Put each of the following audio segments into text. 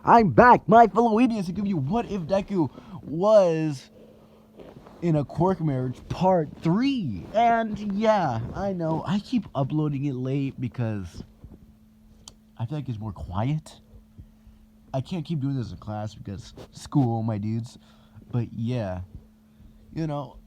I'm back, my fellow idiots, to give you What If Deku Was in a Quirk Marriage Part 3. And yeah, I know, I keep uploading it late because I feel like it's more quiet. I can't keep doing this in class because school, my dudes. But yeah, you know,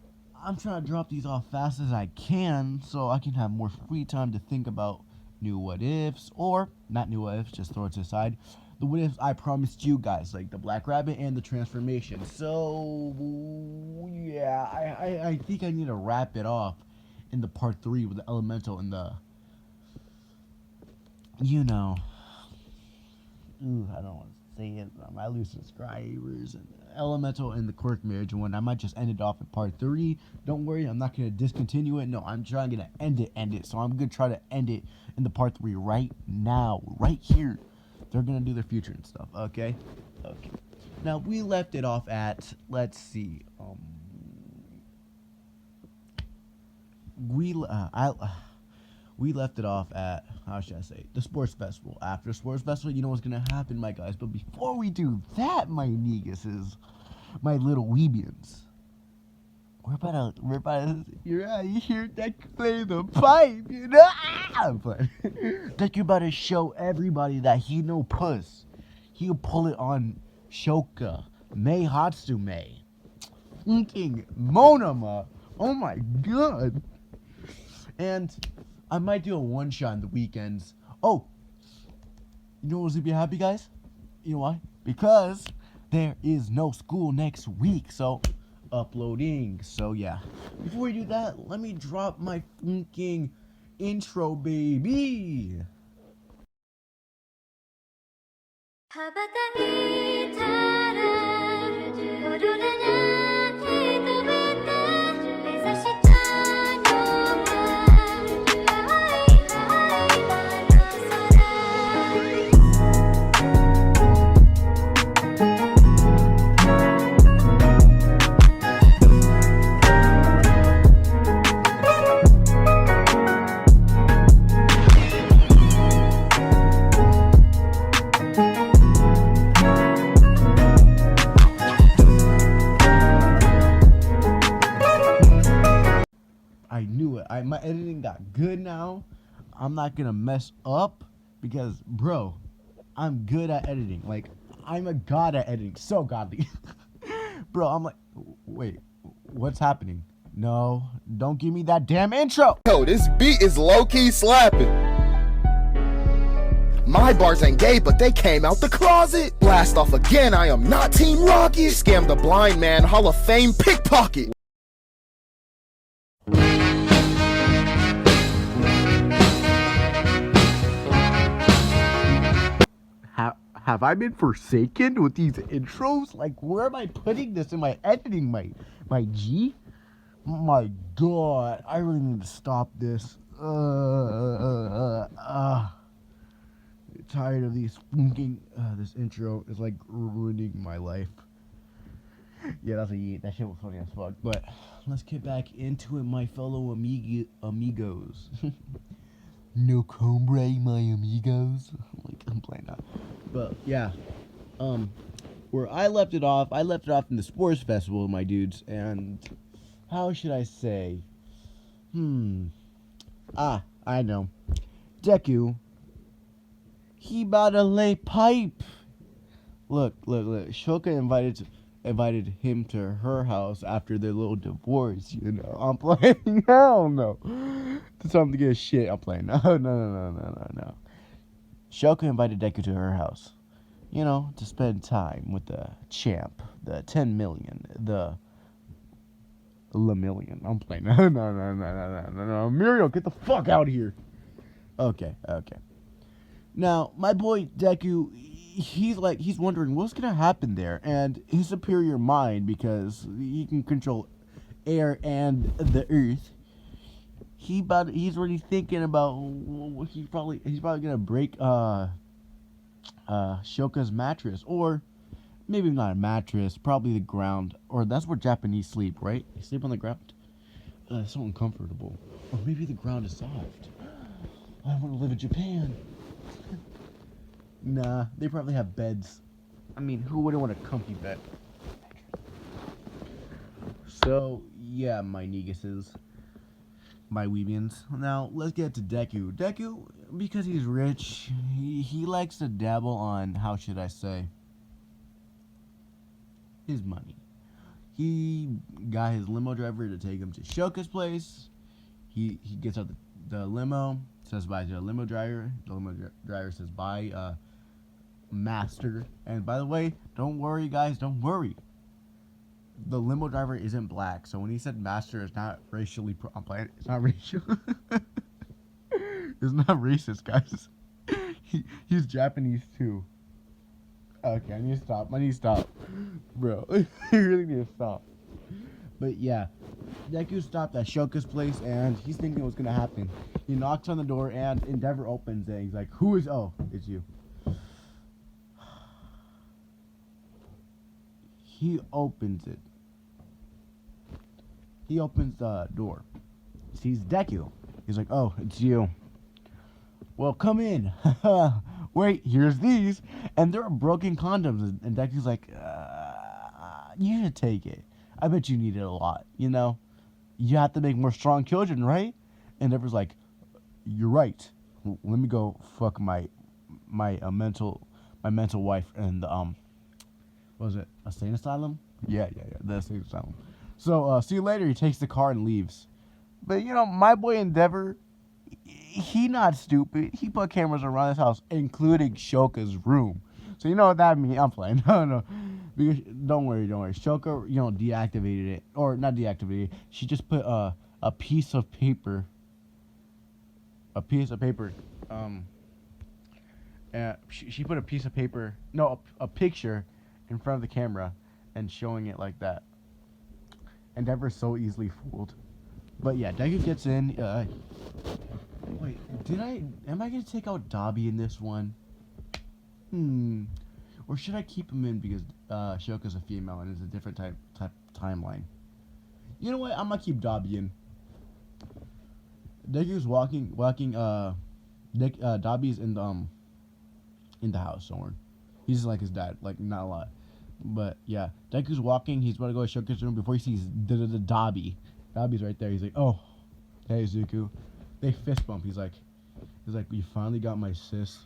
I'm trying to drop these off fast as I can so I can have more free time to think about new what ifs, or not new what ifs, just throw it to the side. The what ifs I promised you guys, like the Black Rabbit and the transformation. So yeah, I think I need to wrap it off in the part 3 with the elemental and the, you know, I don't want to say it, but I might lose subscribers. And elemental and the quirk marriage one, I might just end it off in part 3. Don't worry, I'm not gonna discontinue it. No, I'm trying to end it. So I'm gonna try to end it in the part 3 right now, right here. They're gonna do their future and stuff. Okay. Now we left it off at, let's see, we left it off at, how should I say, the sports festival. After sports festival, you know what's gonna happen, my guys. But before we do that, my neguses, my little weebians, we're about to, you hear Deku play the pipe, you know? But Deku about to show everybody that he no puss. He'll pull it on Shoka, Mei Hatsume, fucking Monoma. Oh my god. And I might do a one-shot in the weekends. Oh, you know what's gonna be happy, guys? You know why? Because there is no school next week, so uploading. So yeah. Before we do that, let me drop my fucking intro, baby. 羽ばたいたら踊れない飛べて目指したのは青い空I knew it. My editing got good now. I'm not gonna mess up because, bro, I'm good at editing. Like, I'm a god at editing. So godly. Bro, I'm like, wait, what's happening? No, don't give me that damn intro. Yo, this beat is low-key slapping. My bars ain't gay, but they came out the closet. Blast off again, I am not Team Rocky. Scam the blind man, Hall of Fame pickpocket. Have I been forsaken with these intros? Like, where am I putting this in my editing, my G? My God, I really need to stop this. Tired of these fucking, this intro is like ruining my life. Yeah, that's a yeet. That shit was funny as fuck. But let's get back into it, my fellow amigos. No combre, my amigos. Like, I'm playing that. But yeah, where I left it off in the sports festival, my dudes. And how should I say? I know. Deku, he about to lay pipe. Look. Shoka invited him to her house after their little divorce, you know. I'm playing. Hell no. To something to get a shit. I'm playing. No. Shoka invited Deku to her house, you know, to spend time with the champ, the 10 million, the Lemillion. I'm playing. No. Muriel, get the fuck out of here. Okay. Now, my boy Deku, he's wondering what's gonna happen there, and his superior mind, because he can control air and the earth. He's already thinking about he's probably gonna break Shoka's mattress, or maybe not a mattress, probably the ground, or that's where Japanese sleep, right? They sleep on the ground. It's so uncomfortable. Or maybe the ground is soft. I want to live in Japan. Nah, they probably have beds I mean, who wouldn't want a comfy bed? So, yeah, my neguses, my weebians. Now, let's get to Deku. Deku, because he's rich, he likes to dabble on, how should I say, his money. He got his limo driver to take him to Shoka's place. He gets out the limo, says bye to the limo driver. The limo driver says bye, master. And by the way, don't worry, guys, don't worry. The limo driver isn't black, so when he said master, it's not racially. It's not racial. It's not racist, guys. He's Japanese too. Okay, I need to stop, bro. You really need to stop. But yeah, Deku stopped at Shoka's place, and he's thinking what's gonna happen. He knocks on the door, and Endeavor opens it. He's like, "Who is? Oh, it's you." He opens it. He opens the door. Sees Deku. He's like, "Oh, it's you. Well, come in." Wait, here's these. And there are broken condoms. And Deku's like, you should take it. I bet you need it a lot, you know? You have to make more strong children, right? And Endeavor's like, you're right. Let me go fuck my mental wife in the, what was it, a sane asylum? Yeah, the sane asylum. So, see you later. He takes the car and leaves. But, you know, my boy Endeavor, he not stupid. He put cameras around his house, including Shoka's room. So you know what that means? I'm playing. No. Because don't worry. Shoka, you know, deactivated it. Or not deactivated it. She just put a piece of paper. She put a piece of paper, no, a picture in front of the camera and showing it like that. Endeavor's so easily fooled. But yeah, Deku gets in. Wait, am I gonna take out Dabi in this one? Or should I keep him in because Shoka's a female and it's a different type timeline? You know what? I'm gonna keep Dabi in. Deku's walking. Dabi's in the house somewhere. He's like his dad, like not a lot. But yeah, Deku's walking. He's about to go to Shoka's room before he sees Dabi. Dabi's right there. He's like, "Oh, hey Zuko." They fist bump. He's like, "You finally got my sis.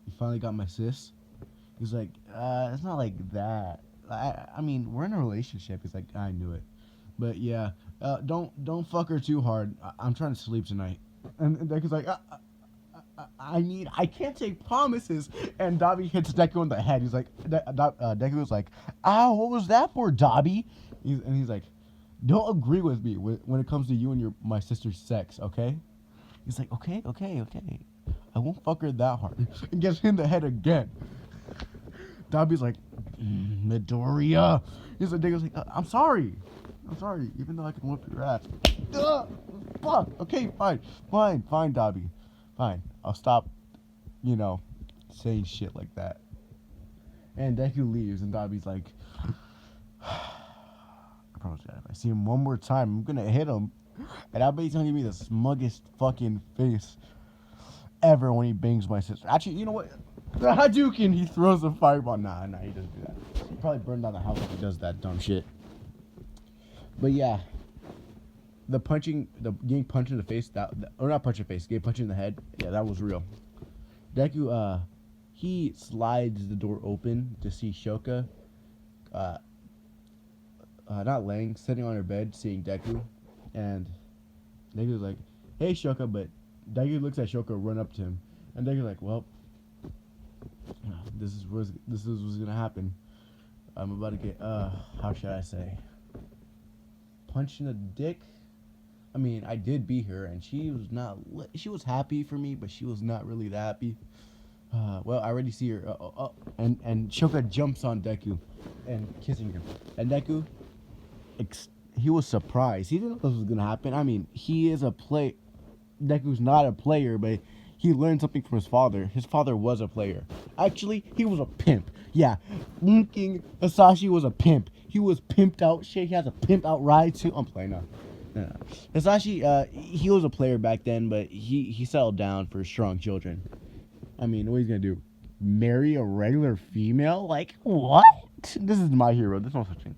You finally got my sis." He's like, "It's not like that. I mean, we're in a relationship." He's like, "I knew it." But yeah, don't fuck her too hard. I'm trying to sleep tonight. And Deku's like, I can't take promises. And Dabi hits Deku in the head. He's like, Deku was like, "Ow, what was that for, Dabi?" And he's like, "Don't agree with me when it comes to you and my sister's sex, okay?" He's like, okay. I won't fuck her that hard. And gets hit in the head again. Dabi's like, Midoriya. He's like, Deku's like, I'm sorry, even though I can whip your ass. Fuck. Okay, fine, Dabi. Fine. I'll stop, saying shit like that. And Deku leaves, and Dabi's like, I promise that if I see him one more time, I'm gonna hit him. And I bet he's gonna give me the smuggest fucking face ever when he bangs my sister. Actually, you know what? The Hadouken, he throws a fireball. Nah, he doesn't do that. He probably burned down the house if he does that dumb shit. But yeah, getting punched in the face, or not punch in the face, getting punched in the head, yeah, that was real. Deku, he slides the door open to see Shoka, sitting on her bed, seeing Deku, and Deku's like, "Hey, Shoka," but Deku looks at Shoka, run up to him, and Deku's like, "Well, this is what's gonna happen. I'm about to get, how should I say, punched in the dick." I mean, I did beat her, and she was happy for me, but she was not really that happy. Well, I already see her, and Shoka jumps on Deku, and kissing her, and Deku, he was surprised. He didn't know this was gonna happen. I mean, he is a play. Deku's not a player, but he learned something from his father. His father was a player. Actually, he was a pimp. Yeah, King Hisashi was a pimp. He was pimped out. Shit, he has a pimp out ride too. I'm playing now. No. Hisashi, he was a player back then, but he settled down for strong children. I mean, what he's gonna do? marry a regular female? Like, what? This is my hero. There's no such thing.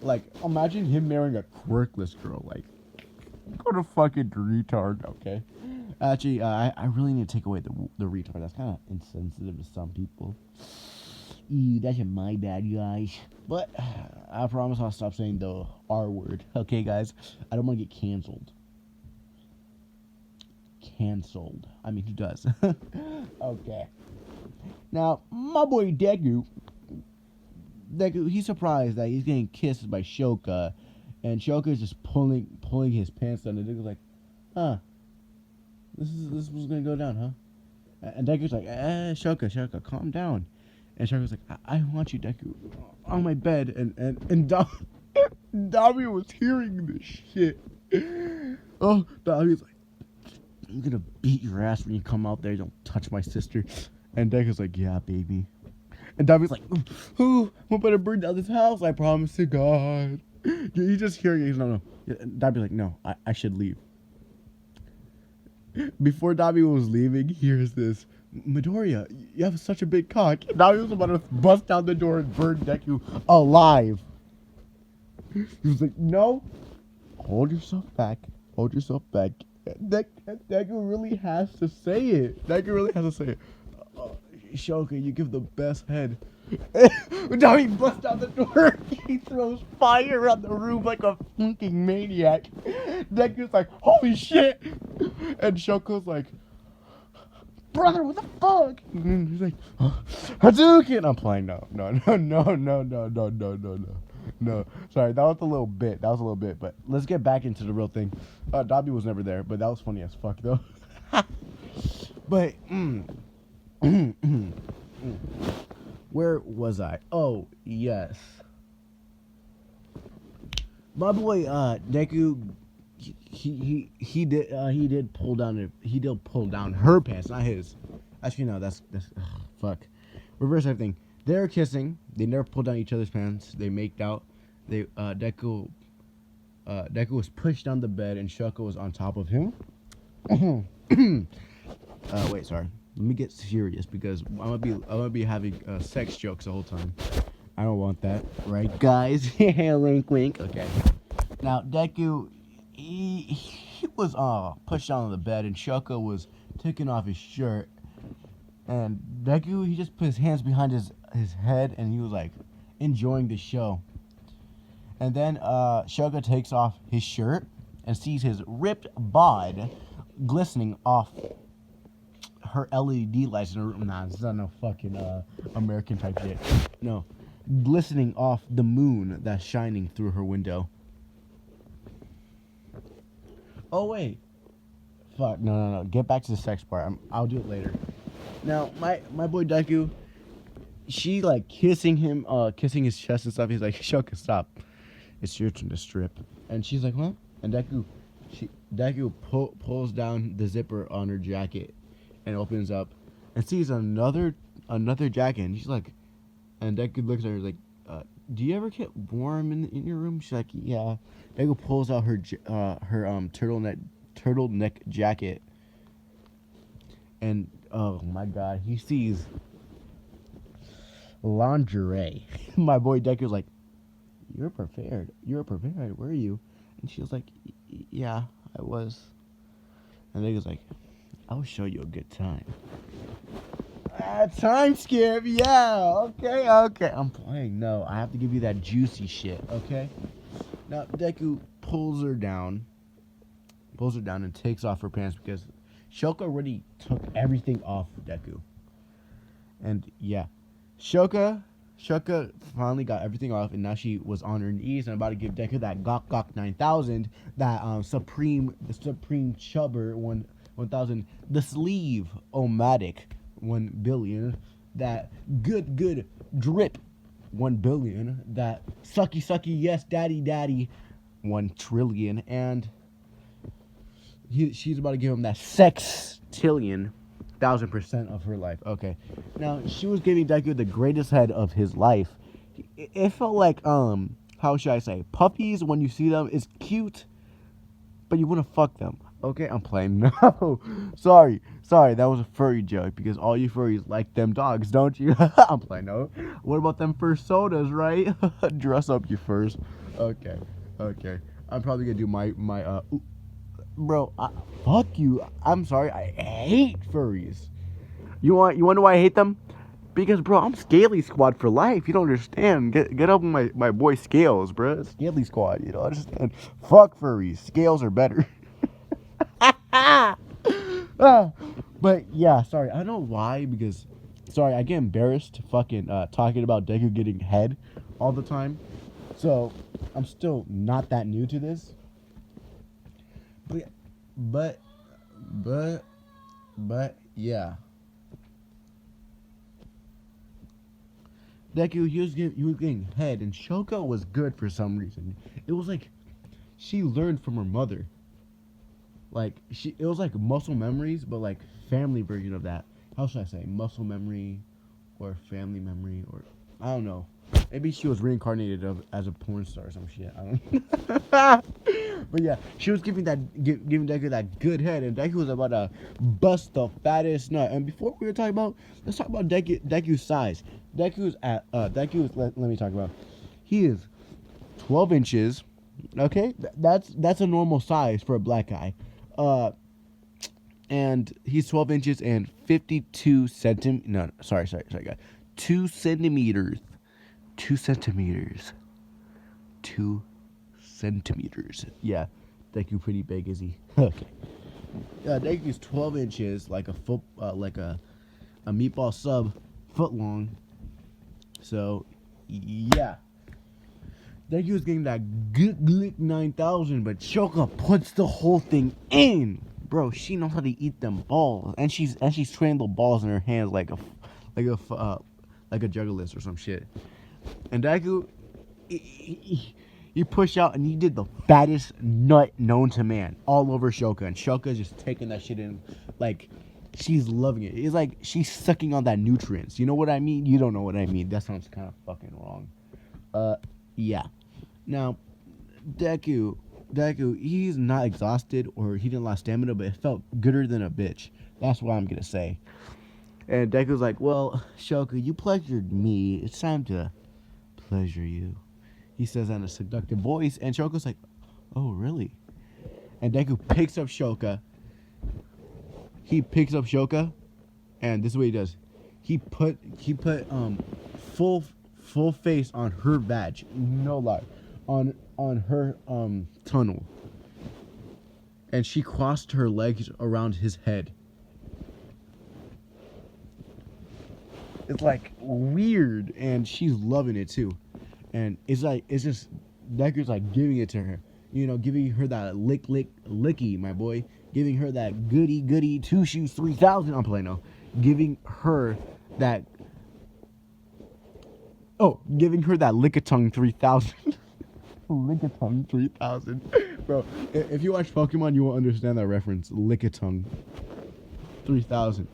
Like, imagine him marrying a quirkless girl. Like, what a fucking retard, okay? Actually, I really need to take away the retard. That's kind of insensitive to some people. Ew, that's my bad, guys. But I promise I'll stop saying the R word. Okay, guys? I don't want to get canceled. Canceled. I mean, who does? Okay. Now, my boy Deku, he's surprised that he's getting kissed by Shoka, and Shoka is just pulling his pants down, and Deku's like, huh, this was gonna go down, huh? And Deku's like, Shoka, calm down. And Shoka's like, I want you, Deku, on my bed, and Dabi was hearing this shit. Oh, Dabi's like, I'm gonna beat your ass when you come out there. Don't touch my sister. And Deku's like, yeah, baby. And Dabi's like, ooh, I'm gonna burn down this house. I promise to God. He's just hearing it. He's no. And Dabi's like, no, I should leave. Before Dabi was leaving, here's this. Midoriya, you have such a big cock. Dabi was about to bust down the door and burn Deku alive. He was like, no. Hold yourself back. Deku really has to say it. Shoka, you give the best head. Now he busts out the door. He throws fire on the roof like a fucking maniac. Deku's like, holy shit. And Shoka's like, brother, what the fuck? And he's like, Hadouken. I'm playing. No. No, sorry, that was a little bit. But let's get back into the real thing. Dabi was never there, but that was funny as fuck, though. But, where was I? Oh, yes. My boy, Deku, he did pull down her pants, not his. Actually, no, that's fuck. Reverse everything. They're kissing. They never pulled down each other's pants. They maked out. Deku was pushed down the bed, and Shoka was on top of him. Wait, sorry. Let me get serious because I'm gonna be having sex jokes the whole time. I don't want that, right, guys? Wink, wink. Okay. Now Deku, he was pushed down on the bed, and Shoka was taking off his shirt. And Deku, he just put his hands behind his head, and he was like enjoying the show. And then Shoka takes off his shirt and sees his ripped bod glistening off her LED lights in her room. Nah, this is not no fucking American type shit. No, glistening off the moon that's shining through her window. Oh wait, fuck, no. Get back to the sex part. I'll do it later. Now, my boy Deku, she like kissing his chest and stuff. He's like, Shoka, stop. It's your turn to strip. And she's like, huh? And Deku pulls down the zipper on her jacket and opens up and sees another jacket. And she's like, and Deku looks at her like, do you ever get warm in your room? She's like, yeah. Deku pulls out her turtleneck jacket. And oh my god, he sees lingerie. My boy Deku's like, You're prepared. Were you? And she was like, yeah, I was. And Deku's like, I'll show you a good time. Time skip, yeah, okay. I'm playing. No, I have to give you that juicy shit, okay? Now Deku pulls her down and takes off her pants because Shoka already took everything off Deku. And yeah, Shoka finally got everything off, and now she was on her knees and about to give Deku that Gok 9000, that Supreme Chubber 1000, the Sleeve Omatic 1 billion, that good drip 1 billion, that sucky yes daddy 1 trillion, and she's about to give him that sextillion 1000% of her life. Okay, now she was giving Deku the greatest head of his life. It felt like how should I say, puppies when you see them is cute, but you want to fuck them. Okay, I'm playing. No, sorry, that was a furry joke because all you furries like them dogs, don't you? I'm playing. No, what about them fur sodas, right? Dress up, you furs. Okay, I'm probably gonna do my ooh, bro. Fuck you. I'm sorry. I hate furries. You wonder why I hate them? Because, bro, I'm Scaly Squad for life. You don't understand. Get up with my boy Scales, bro. Scaly Squad. You don't understand. Fuck furries. Scales are better. But yeah, sorry. I don't know why. Because, sorry, I get embarrassed fucking talking about Deku getting head all the time. So I'm still not that new to this. But yeah. Deku, he was getting head, and Shoko was good for some reason. It was like she learned from her mother. Like it was like muscle memories, but like family version of that. How should I say muscle memory, or family memory, or I don't know. Maybe she was reincarnated as a porn star or some shit. I don't know. But yeah, she was giving Deku that good head, and Deku was about to bust the fattest nut. And before we were talking about, let's talk about Deku's size. Let me talk about. He is 12 inches. Okay, that's a normal size for a black guy. And he's 12 inches and 52 centimeters. No, sorry, guys. 2 centimeters. 2 centimeters. 2 centimeters. Yeah, Deku pretty big, is he? Okay. Yeah, Deku's 12 inches, like a meatball sub, foot long. So, yeah. Deku's getting that good glick 9000, but Shoka puts the whole thing in. Bro, she knows how to eat them balls, and she's training the balls in her hands like a jugglist or some shit. And Deku, he pushed out and he did the fattest nut known to man all over Shoka, and Shoka's just taking that shit in like she's loving it. It's like she's sucking on that nutrients. You know what I mean? You don't know what I mean. That sounds kind of fucking wrong. Yeah. Now, Deku, he's not exhausted or he didn't lose stamina, but it felt gooder than a bitch. That's what I'm gonna say. And Deku's like, well, Shoka, you pleasured me. It's time to pleasure you. He says that in a seductive voice, and Shoka's like, oh, really? And Deku picks up Shoka. He picks up Shoka, and this is what he does. He put full face on her badge. No lie. On her tunnel. And she crossed her legs around his head. It's like weird, and she's loving it too. And it's just Deku's like giving it to her, giving her that licky, my boy, giving her that goody 2 shoes 3000. I'm playing now, giving her that lickitung 3000. Lickitung 3000, bro. If you watch Pokemon, you will understand that reference. Lickitung 3000.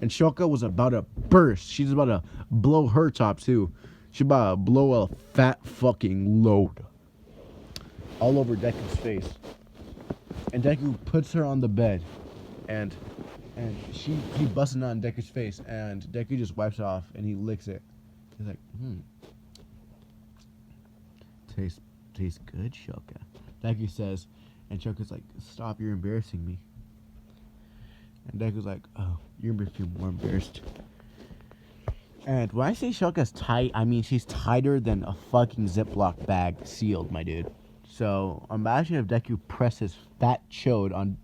And Shoka was about to burst. She's about to blow her top too. She's about to blow a fat fucking load all over Deku's face. And Deku puts her on the bed, and he busting on Deku's face, and Deku just wipes it off and he licks it. He's like, tastes good, Shoka. Deku says, and Shoka's like, stop, you're embarrassing me. And Deku's like, oh, you're gonna feel more embarrassed. And when I say Shoka's tight, I mean she's tighter than a fucking Ziploc bag sealed, my dude. So imagine if Deku pressed his fat chode on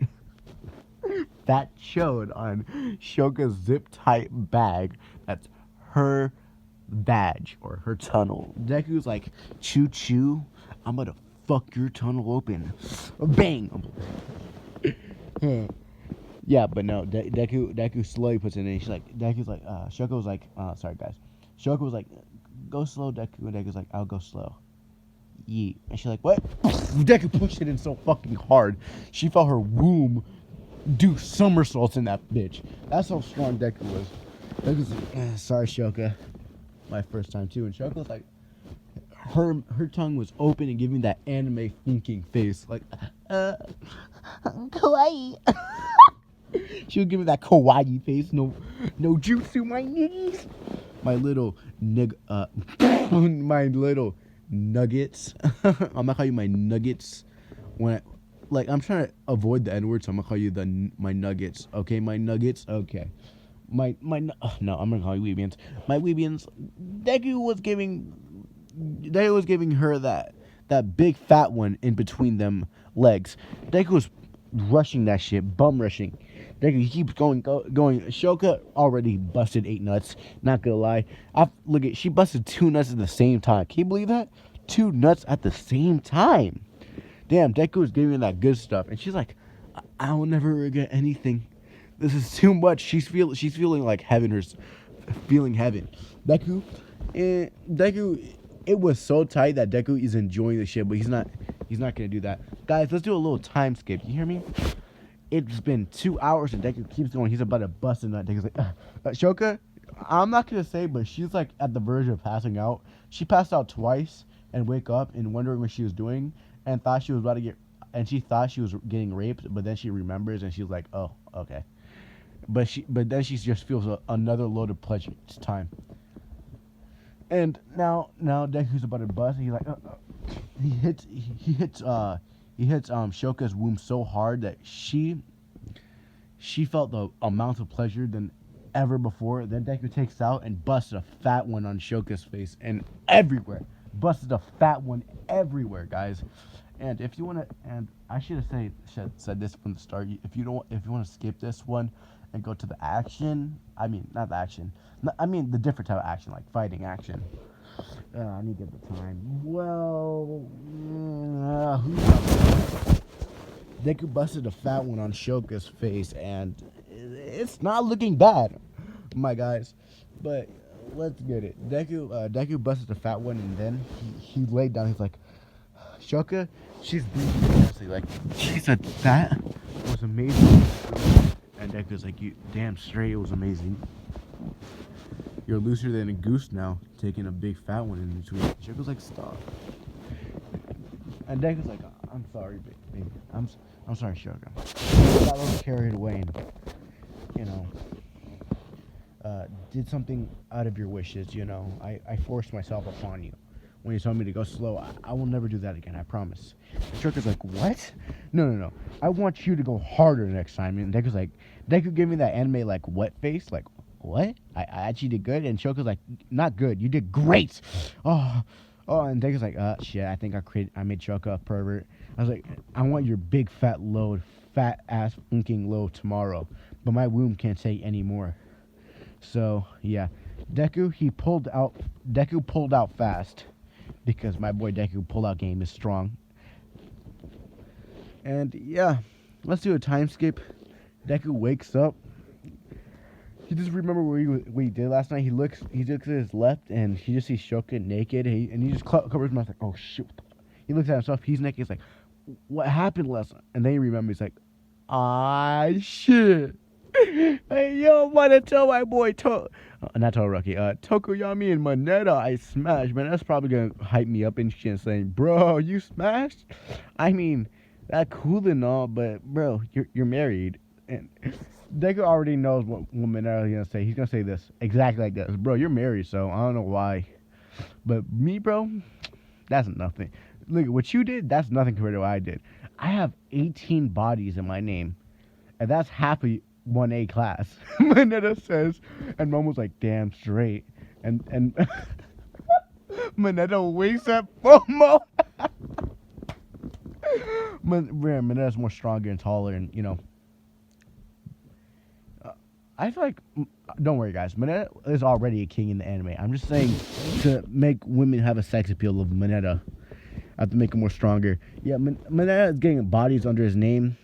Shoka's zip tight bag. That's her badge or her tunnel. Deku's like, choo choo, I'm gonna fuck your tunnel open. Bang. Yeah, but no, Deku slowly puts it in. She's like, Shoka was like, sorry guys. Shoka was like, go slow, Deku. And Deku's like, I'll go slow. Yeet. And she's like, what? Deku pushed it in so fucking hard. She felt her womb do somersaults in that bitch. That's how strong Deku was. Deku's like, sorry, Shoka. My first time too. And Shoka was like, her tongue was open and giving that anime thinking face, like kawaii. She was giving that kawaii face. No jutsu, my niggas. My little my little nuggets. I'm gonna call you my nuggets. When I'm trying to avoid the N word, so I'm gonna call you my nuggets. Okay, my nuggets. Okay, no, I'm gonna call you weebians. My weebians. Deku was giving her that big fat one in between them legs. Deku was rushing that shit, bum rushing. Deku, he keeps going. Shoka already busted 8 nuts. Not gonna lie, she busted 2 nuts at the same time. Can you believe that? 2 nuts at the same time. Damn, Deku was giving that good stuff, and she's like, I will never regret anything. This is too much. She's feeling like heaven. Feeling heaven. Deku, it was so tight that Deku is enjoying the shit, but he's not gonna do that. Guys, let's do a little time skip. You hear me? It's been 2 hours and Deku keeps going. He's about to bust a nut. Deku's like, Shoka, I'm not gonna say, but she's like at the verge of passing out. She passed out twice and wake up and wondering what she was doing and thought she was about to she thought she was getting raped, but then she remembers and she's like, oh, okay. But then she just feels another load of pleasure. It's time. And now Deku's about to bust. And he's like, he hits Shoka's womb so hard that she felt the amount of pleasure than ever before. Then Deku takes out and busts a fat one on Shoka's face and everywhere. Busted a fat one everywhere, guys. And if you wanna, and I should have said this from the start. If you want to skip this one and go to the action, I mean not the action. I mean the different type of action, like fighting action. I need to get the time. Well, Deku busted a fat one on Shoka's face, and it's not looking bad, my guys. But let's get it. Deku busted a fat one, and then he laid down. He's like, Shoka, she's breathing honestly. Like, she said that was amazing. And Deku's like, you damn straight, it was amazing. You're looser than a goose now, taking a big fat one in between. Shoka's like, stop. And Deku's like, I'm sorry, baby. I'm sorry, Shoka. I got a little carried away and, did something out of your wishes, I forced myself upon you. When you told me to go slow, I will never do that again, I promise. Shoka's like, what? No. I want you to go harder next time. And Deku's like, Deku gave me that anime, like, wet face, like, what? I actually did good? And Shoka's like, not good, you did great. Oh, and Deku's like, shit, I think I made Shoka a pervert. I was like, I want your big fat ass funking load tomorrow, but my womb can't take any more. So, yeah. Deku pulled out fast, because my boy Deku pull-out game is strong. And, yeah, let's do a time skip. Deku wakes up. He just remember what he did last night. He looks to his left, and he just sees Shoka naked, and he just covers his mouth like, oh, shit. He looks at himself. He's naked. He's like, what happened last night? And then he remembers. He's like, shit. Hey, yo, I'm to tell my boy not Todoroki, Tokoyami and Moneta I smashed. Man, that's probably gonna hype me up and shit, saying, bro, you smashed? I mean, that's cool and all, but bro, you're married. And Deku already knows what Moneta is gonna say. He's gonna say this exactly like this, bro. You're married, so I don't know why, but me, bro, that's nothing. Look, what you did, that's nothing compared to what I did. I have 18 bodies in my name, and that's half of 1A class. Moneta says, and Momo's like, damn straight. And Moneta wakes up Momo. Moneta's more stronger and taller, and I feel like, don't worry guys, Moneta is already a king in the anime. I'm just saying, to make women have a sex appeal of Moneta, I have to make him more stronger. Yeah, Moneta is getting bodies under his name.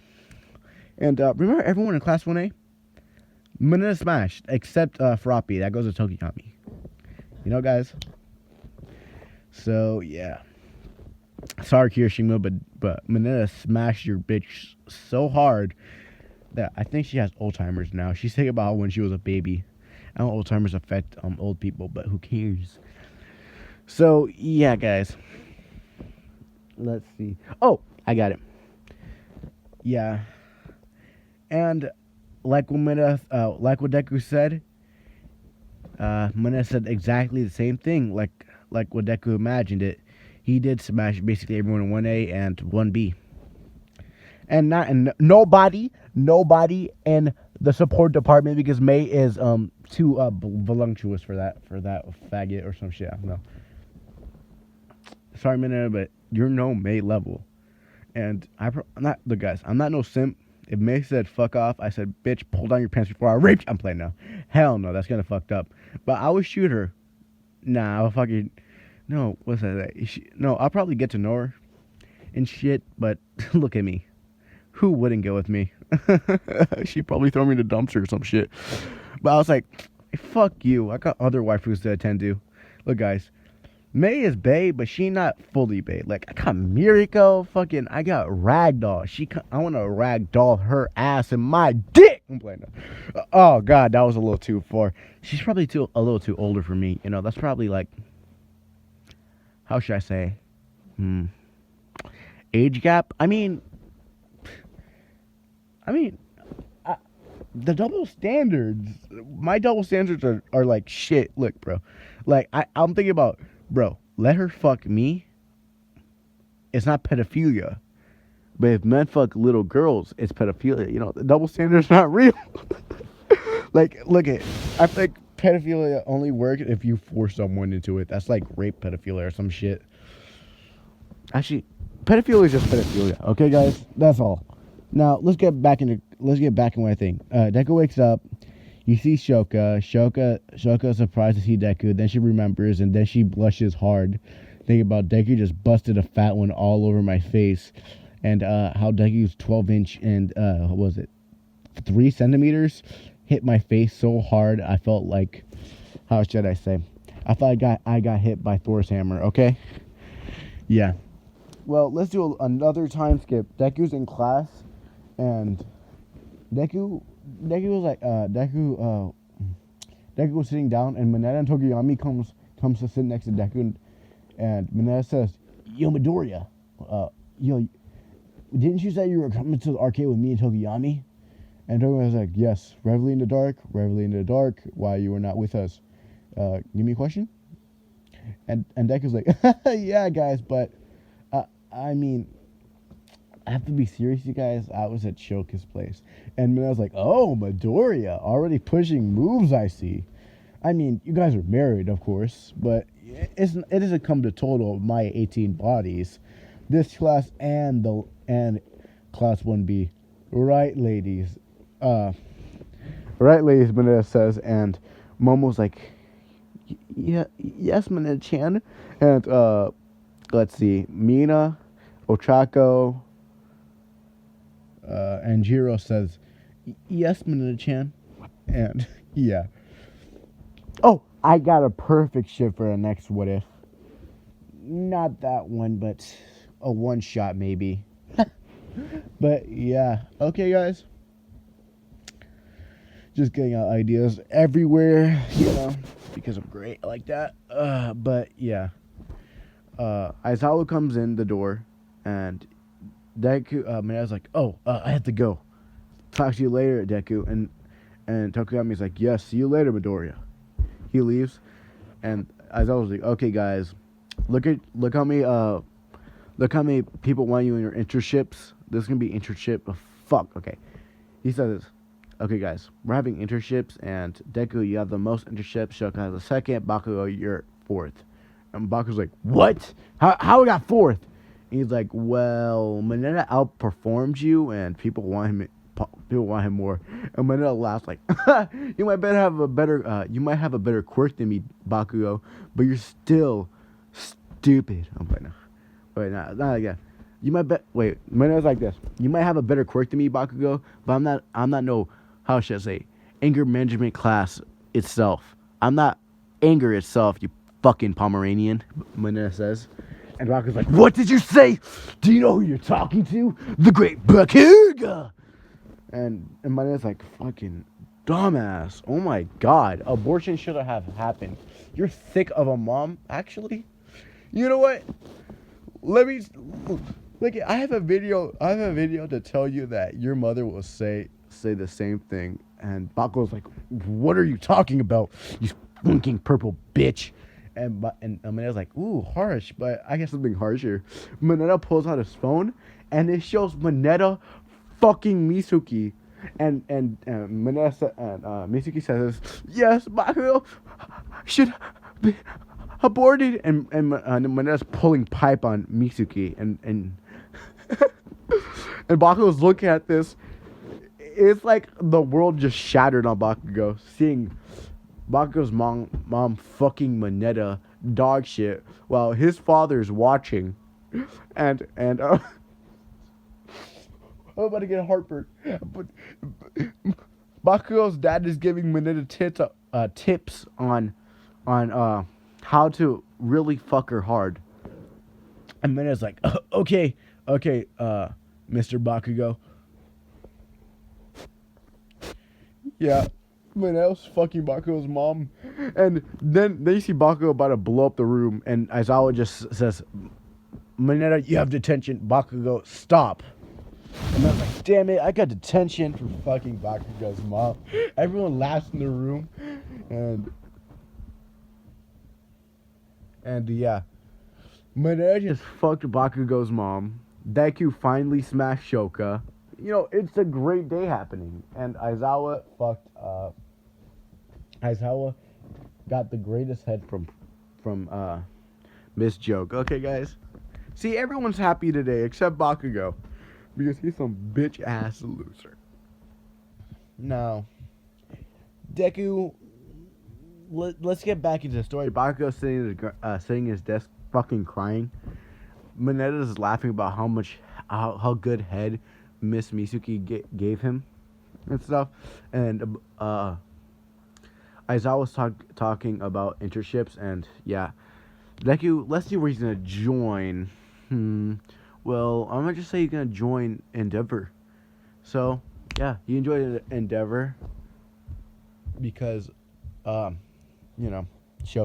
And remember everyone in Class 1A? Moneta smashed, except Froppy. That goes to Tokiyami. Guys? So, yeah. Sorry, Kirishima, but Moneta smashed your bitch so hard that I think she has Alzheimer's now. She's thinking about when she was a baby. I know Alzheimer's affect old people, but who cares? So yeah, guys. Let's see. Oh, I got it. Yeah, and like what Deku said, Muna said exactly the same thing. Like what Deku imagined it. He did smash basically everyone in 1A and 1B. And nobody in the support department because May is too voluptuous for that faggot or some shit. I don't know. Sorry, Minna, but you're no May level, and I'm not the guys. I'm not no simp. If May said fuck off, I said bitch, pull down your pants before I rape you. I'm playing now. Hell no, that's gonna fucked up. But I would shoot her. Nah, I'll fucking no. What's that? No, I'll probably get to know her and shit. But look at me. Who wouldn't go with me? She'd probably throw me in the dumpster or some shit. But I was like, fuck you. I got other waifus to attend to. Look, guys. May is bae, but she not fully bae. Like, I got Miriko. Fucking, I got Ragdoll. I want to ragdoll her ass and my dick. I'm playing that. Oh, God. That was a little too far. She's probably a little too older for me. You know, that's probably like, how should I say? Age gap? I mean, the double standards. My double standards are like shit. Look, bro. Like I'm thinking about, bro. Let her fuck me. It's not pedophilia. But if men fuck little girls, it's pedophilia. You know, the double standard's not real. Like, look at. I think pedophilia only works if you force someone into it. That's like rape pedophilia or some shit. Actually, pedophilia is just pedophilia. Okay, guys, that's all. Now let's get back in what I think. Deku wakes up. You see Shoka. Shoka is surprised to see Deku. Then she remembers, and then she blushes hard, thinking about Deku just busted a fat one all over my face, and how Deku's 12-inch and what was it, 3 centimeters hit my face so hard I felt like, how should I say? I thought I got hit by Thor's hammer. Okay. Yeah. Well, let's do another time skip. Deku's in class. And Deku was like, Deku was sitting down, and Mineta and Tokiyami comes to sit next to Deku, and Mineta says, "Yo, Midoriya, yo, didn't you say you were coming to the arcade with me and Tokiyami?" And Tokiyami was like, "Yes, reveling in the dark. Why you were not with us? Give me a question." And Deku's like, "Yeah, guys, but I mean." I have to be serious, you guys. I was at Shoka's place. And I was like, oh, Midoriya, already pushing moves, I see. I mean, you guys are married, of course, but it doesn't come to total of my 18 bodies. This class and class 1B. Right, ladies. Right, ladies, Mineta says. And Momo's like, yeah, yes, Mineta-chan. And, let's see, Mina, Ochako, and Jiro says, yes, Mineta-chan. And, yeah. Oh, I got a perfect shit for the next what if. Not that one, but a one shot maybe. But, yeah. Okay, guys. Just getting out ideas everywhere, you know, because I'm great like that. But, yeah. Aizawa comes in the door, and Deku, Mineta's like, oh, I have to go. Talk to you later, Deku. And Tokuyami's like, yes, see you later, Midoriya. He leaves, and Aizawa's like, okay, guys, look how many people want you in your internships. This is gonna be internship. Oh, fuck. Okay. He says, okay, guys, we're having internships, and Deku, you have the most internships. Shoka has the second. Bakugo, you're 4th. And Bakugo's like, what? How I got 4th? He's like, well, Mineta outperformed you, and people want him more. And Mineta laughs like, you might have a better quirk than me, Bakugo, but you're still stupid. I'm like, no, wait, not like that. Mineta's like this. You might have a better quirk than me, Bakugo, but I'm not no, how should I say, anger management class itself. I'm not anger itself, you fucking Pomeranian, Mineta says. And Bakugo's like, what did you say? Do you know who you're talking to? The great Bakugo! And Mineta's like, fucking dumbass. Oh my god. Abortion should have happened. You're thick of a mom, actually? You know what? Let me look. I have a video. I have a video to tell you that your mother will say the same thing. And Bakugo's like, "What are you talking about? You fucking purple bitch." And Manetta's like, "Ooh, harsh." But I guess something harsher. Manetta pulls out his phone, and it shows Manetta fucking Mitsuki. And Manetta and Mitsuki says, "Yes, Bakugo should be aborted." And Manetta's pulling pipe on Mitsuki, and and Bakugo's looking at this. It's like the world just shattered on Bakugo, seeing Bakugo's mom fucking Manetta dog shit while his father's watching, and I'm about to get heartburn. But Bakugo's dad is giving Manetta tips on how to really fuck her hard, and Manetta's like, okay, Mr. Bakugo. Yeah, Manetta's fucking Bakugo's mom. And then you see Bakugo about to blow up the room, and Aizawa just says, "Manetta, you have detention." Bakugo, stop. And I was like, damn it, I got detention for fucking Bakugo's mom. Everyone laughs in the room. And yeah. Manetta just fucked Bakugo's mom. Deku finally smashed Shoka. You know, it's a great day happening. And Aizawa fucked Aizawa got the greatest head from Miss Joke. Okay, guys. See, everyone's happy today except Bakugo, because he's some bitch ass loser. Now, Deku, let's get back into the story. Bakugo's sitting at his desk fucking crying. Manetta's laughing about how good head Miss Mitsuki gave him and stuff. And Aizawa's talking about internships, and yeah, Deku, let's see where he's gonna join. Well, I'm gonna just say he's gonna join Endeavor. So yeah, he enjoyed Endeavor because Shoka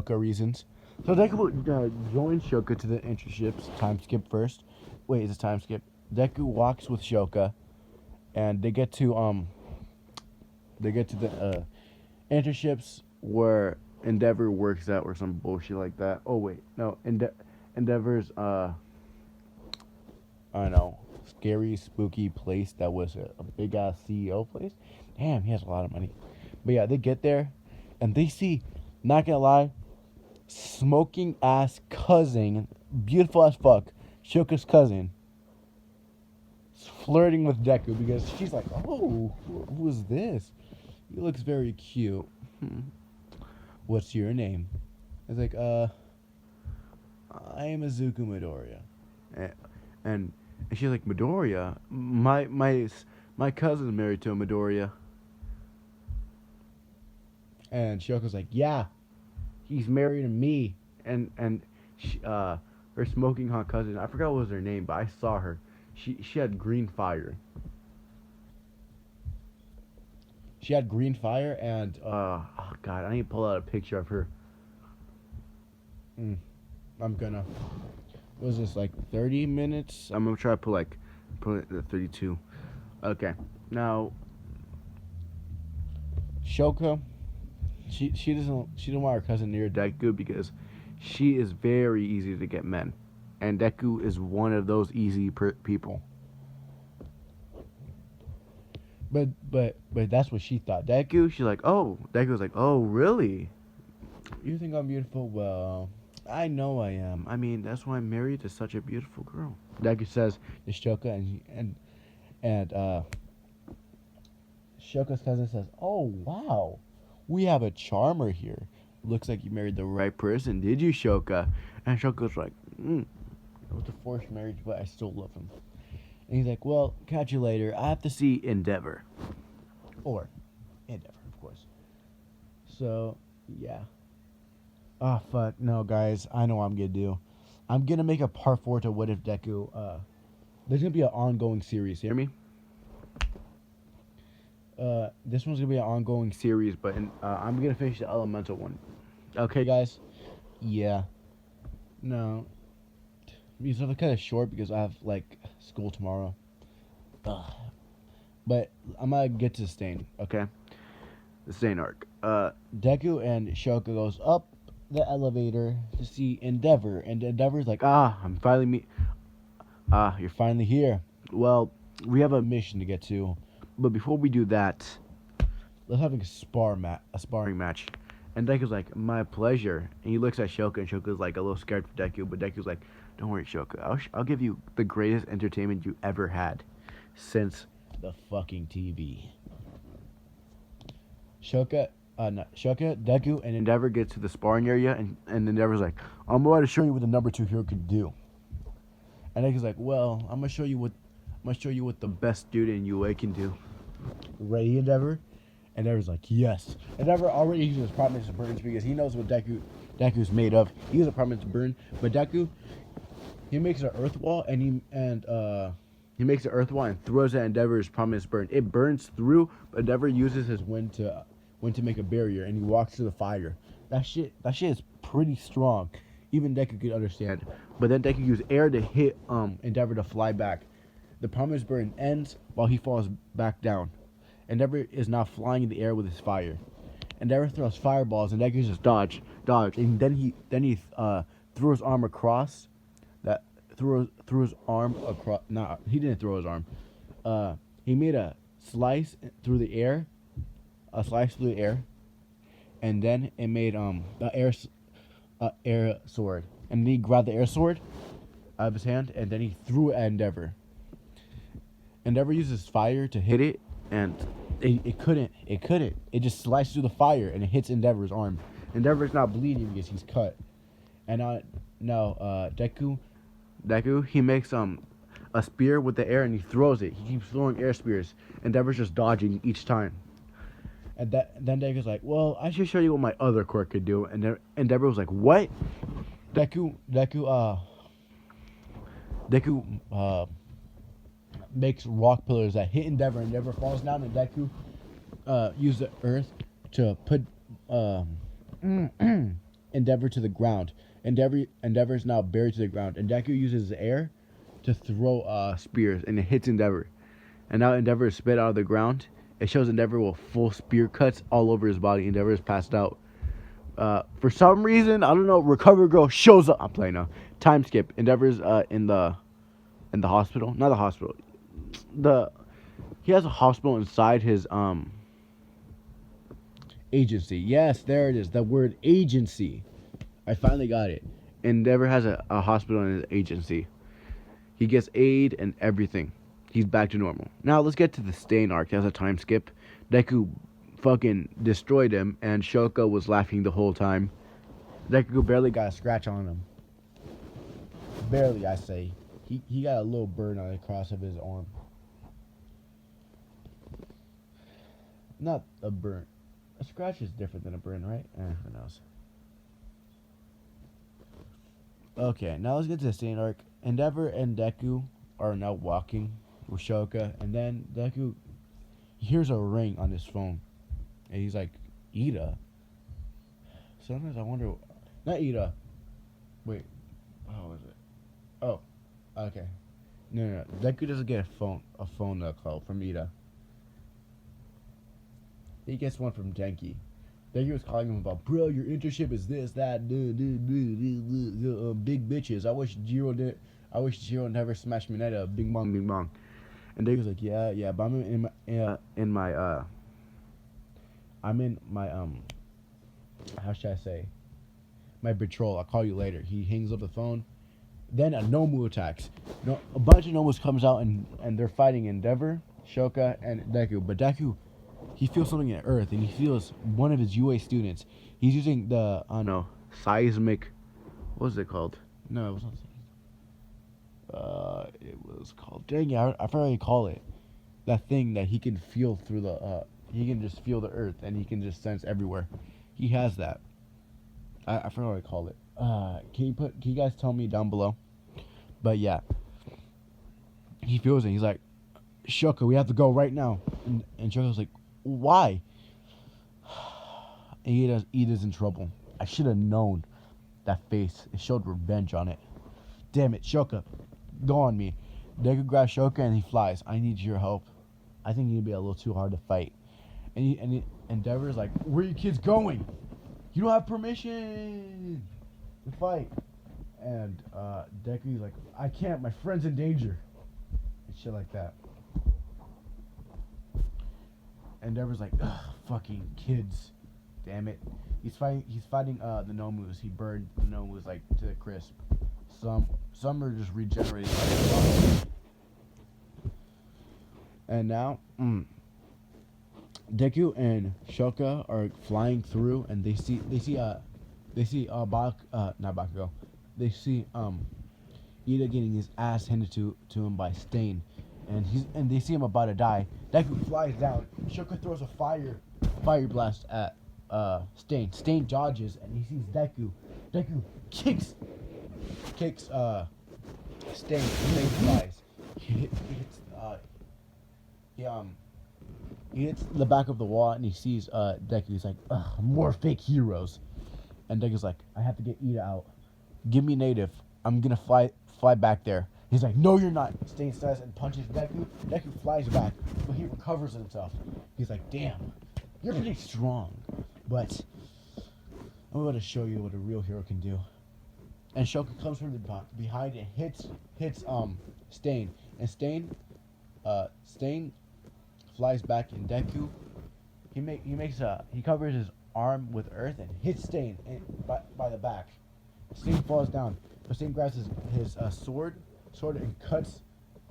reasons. So Deku joins Shoka to the internships. Time skip first. Wait, is it time skip? Deku walks with Shoka, and they get to the internships where Endeavor works at, or some bullshit like that. Oh wait, no, Endeavor's I don't know, scary, spooky place that was a big ass CEO place. Damn, he has a lot of money. But yeah, they get there, and they see, not gonna lie, smoking ass cousin, beautiful as fuck, Shoka's cousin, flirting with Deku, because she's like, "Oh, who is this? He looks very cute. What's your name?" It's like, I am Izuku Midoriya. And she's like, "Midoriya? My cousin's married to a Midoriya." And Shoko's like, "Yeah, he's married to me." And she, her smoking hot cousin, I forgot what was her name, but I saw her. She had green fire. She had green fire, and oh god, I need to pull out a picture of her. I'm gonna. What is this, like 30 minutes? I'm gonna try to put it at 32. Okay, now Shoka, she doesn't want her cousin near Deku because she is very easy to get men, and Deku is one of those easy people. But that's what she thought. Deku's like, "Oh, really? You think I'm beautiful? Well, I know I am. I mean, that's why I'm married to such a beautiful girl." Deku says to Shoka, and Shoka's cousin says, "Oh, wow. We have a charmer here. Looks like you married the right person, did you, Shoka?" And Shoka's like, "It was a forced marriage, but I still love him." And he's like, "Well, catch you later. I have to see Endeavor." Or Endeavor, of course. So, yeah. Oh, fuck. No, guys. I know what I'm going to do. I'm going to make a part 4 to What If Deku. There's going to be an ongoing series. Hear me? This one's going to be an ongoing series, but I'm going to finish the Elemental one. Okay, guys? Yeah. No. these are kind of short because I have like school tomorrow. Ugh. But I'm gonna get to the stain, okay? The stain arc. Deku and Shoka goes up the elevator to see Endeavor, and Endeavor's like, I'm finally you're finally here. Well, we have a mission to get to, but before we do that, let's have a sparring match. And Deku's like, my pleasure. And he looks at Shoka, and Shoka's like a little scared for Deku, but Deku's like, don't worry, Shoka. I'll give you the greatest entertainment you ever had since the fucking TV. Shoka, Deku, and Endeavor get to the sparring area, and Endeavor's like, I'm about to show you what the number 2 hero could do. And Deku's like, well, I'm gonna show you what the best student in UA can do. Ready, Endeavor? Endeavor's like, yes. Endeavor already uses prominence burns because he knows what Deku's made of. He uses a prominence burn, but Deku, he makes an earth wall and he makes an earth wall and throws at Endeavor's prominence burn. It burns through, but Endeavor uses his wind to make a barrier, and he walks through the fire. That shit is pretty strong. Even Deku could understand. But then Deku used air to hit Endeavor to fly back. The prominence burn ends while he falls back down. Endeavor is now flying in the air with his fire. Endeavor throws fireballs, and Deku just dodge, and then he threw his arm across. Threw his arm across. Nah, he didn't throw his arm. He made a slice through the air, and then it made air sword, and then he grabbed the air sword out of his hand, and then he threw it at Endeavor. Endeavor uses fire to hit it, and it couldn't. It just sliced through the fire, and it hits Endeavor's arm. Endeavor's not bleeding because he's cut. And now Deku, he makes a spear with the air, and he throws it. He keeps throwing air spears. Endeavor's just dodging each time. And then Deku's like, well, I should show you what my other quirk could do. And then Endeavor was like, what? Deku makes rock pillars that hit Endeavor. Endeavor falls down, and Deku uses the earth to put Endeavor to the ground. Endeavor is now buried to the ground, and Deku uses air to throw spears, and it hits Endeavor. And now Endeavor is spit out of the ground. It shows Endeavor with full spear cuts all over his body. Endeavor is passed out. For some reason, I don't know, Recover Girl shows up. I'm playing now. Time skip. Endeavor's in the hospital. Not the hospital. He has a hospital inside his agency. Yes, there it is. The word agency. I finally got it. Endeavor has a hospital in his agency. He gets aid and everything. He's back to normal. Now let's get to the Stain arc. That's a time skip. Deku fucking destroyed him, and Shoka was laughing the whole time. Deku barely got a scratch on him. Barely, I say. He got a little burn on the cross of his arm. Not a burn. A scratch is different than a burn, right? Who knows? Okay, now let's get to the Stain arc. Endeavor and Deku are now walking with Shoka, and then Deku hears a ring on his phone, and he's like, Ida? Sometimes I wonder, not Ida, wait, how was it? Oh, okay, no, Deku doesn't get a phone call from Ida. He gets one from Denki. Denki was calling him about, bro, your internship is this, that, big bitches. I wish Jiro never smashed me night up. Bing bong, bing bong. And Denki was like, yeah, but I'm in my how should I say? My patrol. I'll call you later. He hangs up the phone. Then a Nomu attacks. A bunch of Nomus comes out, and they're fighting Endeavor, Shoka, and Deku. But Deku, he feels something in Earth, and he feels one of his UA students. He's using the, I don't know, seismic, what was it called? No, it wasn't seismic. It was called, dang it, I forgot what you call it. That thing that he can feel through the, he can just feel the Earth, and he can just sense everywhere. He has that. I forgot what I call it. Can you guys tell me down below? But yeah, he feels it. He's like, Shoka, we have to go right now. And Shoka's like, why? And Ida's in trouble. I should have known that face. It showed revenge on it. damn it, Shoka, go on me. Deku grabs Shoka and he flies. I need your help. I think you'd be a little too hard to fight. And Endeavor's like, where are you kids going? You don't have permission to fight. And Deku's like, I can't, my friend's in danger. And shit like that. Endeavor's like, ugh, fucking kids. Damn it. He's fighting the Nomus. He burned the Nomus like to the crisp. Some are just regenerated. And now, Deku and Shoka are flying through, and they see Ida getting his ass handed to him by Stain, and they see him about to die. Deku flies down. Shoka throws a fire blast at Stain. Stain dodges, and he sees Deku. Deku kicks Stain. Stain flies. He hits the back of the wall, and he sees Deku. He's like, ugh, more fake heroes. And Deku's like, I have to get Ida out. Give me native. I'm gonna fly back there. He's like, no, you're not. Stain says and punches Deku. Deku flies back, but he recovers himself. He's like, damn, you're pretty strong. But I'm about to show you what a real hero can do. And Shoka comes from the behind and hits Stain. And Stain flies back, and Deku he covers his arm with earth and hits Stain by the back. Stain falls down, but Stain grabs his sword and cuts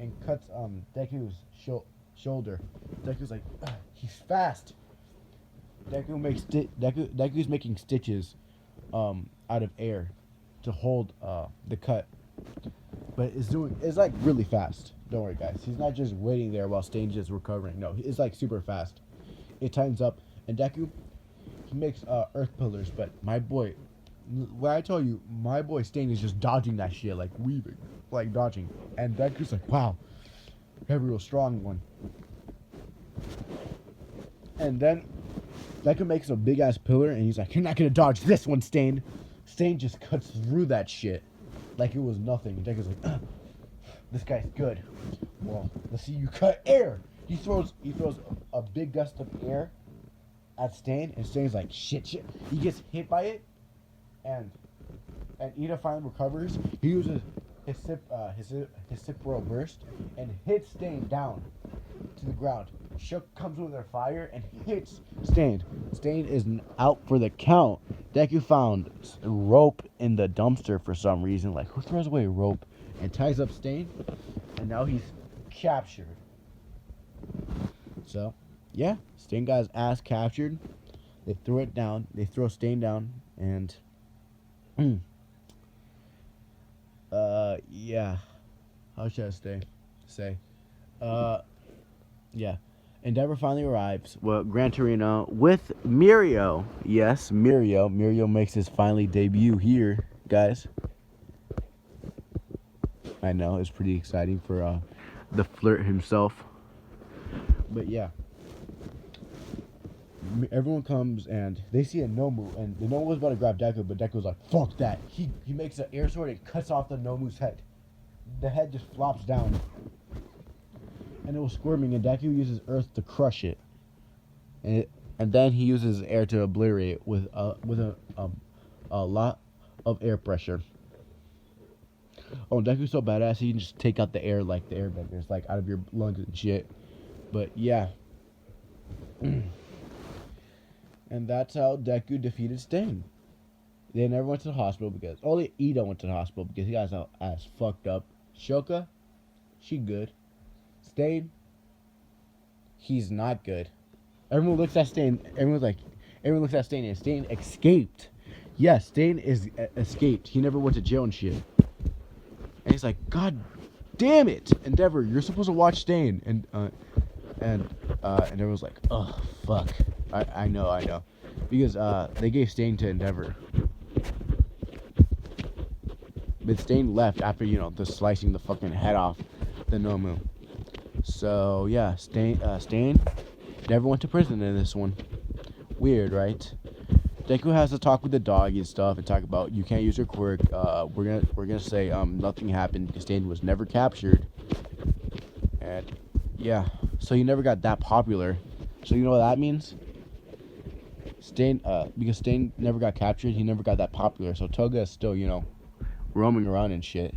Deku's shoulder. Deku's like, he's fast. Deku's making stitches out of air to hold the cut, but it's like really fast. Don't worry, guys. He's not just waiting there while Stain just recovering. No, it's like super fast. It tightens up, and Deku, he makes earth pillars. But my boy, when I tell you, my boy Stain is just dodging that shit, like weaving, like dodging. And Deku's like, wow, you have a real strong one. And then Deku makes a big ass pillar, and he's like, you're not gonna dodge this one, Stain. Stain just cuts through that shit like it was nothing. And Deku's like, this guy's good. Well, let's see you cut air. He throws a big gust of air at Stain, and Stain's like, shit. He gets hit by it, and Ida finally recovers. He uses his Cipro burst and hits Stain down to the ground. Shook comes with her fire and hits Stain. Stain is out for the count. Deku found rope in the dumpster for some reason. Like, who throws away rope? And ties up Stain, and now he's captured. So, yeah, Stain got his ass captured. They throw it down. They throw Stain down, and yeah. How should I say? Yeah. Endeavor finally arrives. Well, Gran Torino with Mirio. Yes, Mirio. Mirio makes his finally debut here, guys. I know, it's pretty exciting for the flirt himself. But yeah. Everyone comes and they see a Nomu, and the Nomu was about to grab Deku, but Deku's like, fuck that. He makes an air sword and cuts off the Nomu's head. The head just flops down. And it was squirming, and Deku uses earth to crush it. And then he uses air to obliterate it with a lot of air pressure. Oh, Deku's so badass, he can just take out the air like the airbenders, like out of your lungs and shit. But yeah. And that's how Deku defeated Stain. They never went to the hospital because only Ida went to the hospital because he got his ass fucked up. Shoka, she good. Stain, he's not good. Everyone looks at Stain. Everyone looks at Stain, and Stain escaped. Yes, Stain is escaped. He never went to jail and shit. And he's like, God damn it, Endeavor, you're supposed to watch Stain. And everyone's like, oh fuck. I know. Because they gave Stain to Endeavor. But Stain left after, the slicing the fucking head off the Nomu. So yeah, Stain never went to prison in this one. Weird, right? Deku has to talk with the dog and stuff and talk about you can't use your quirk. We're gonna say nothing happened because Stain was never captured. And yeah, so he never got that popular. So you know what that means? Stain because Stain never got captured, he never got that popular. So Toga is still, roaming around and shit.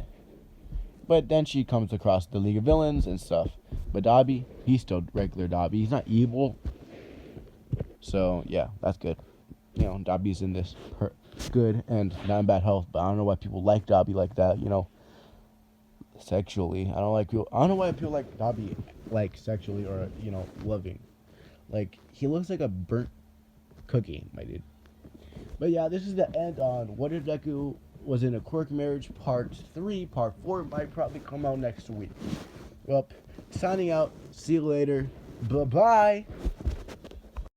But then she comes across the League of Villains and stuff. But Dabi, he's still regular Dabi. He's not evil. So yeah, that's good. Dabi's in this good and not in bad health. But I don't know why people like Dabi like that. Sexually. I don't know why people like Dabi like sexually or loving. Like he looks like a burnt cookie, my dude. But yeah, this is the end on What If Deku Was in a Quirk Marriage Part 3. Part 4 might probably come out next week. Well, signing out. See you later. Bye-bye.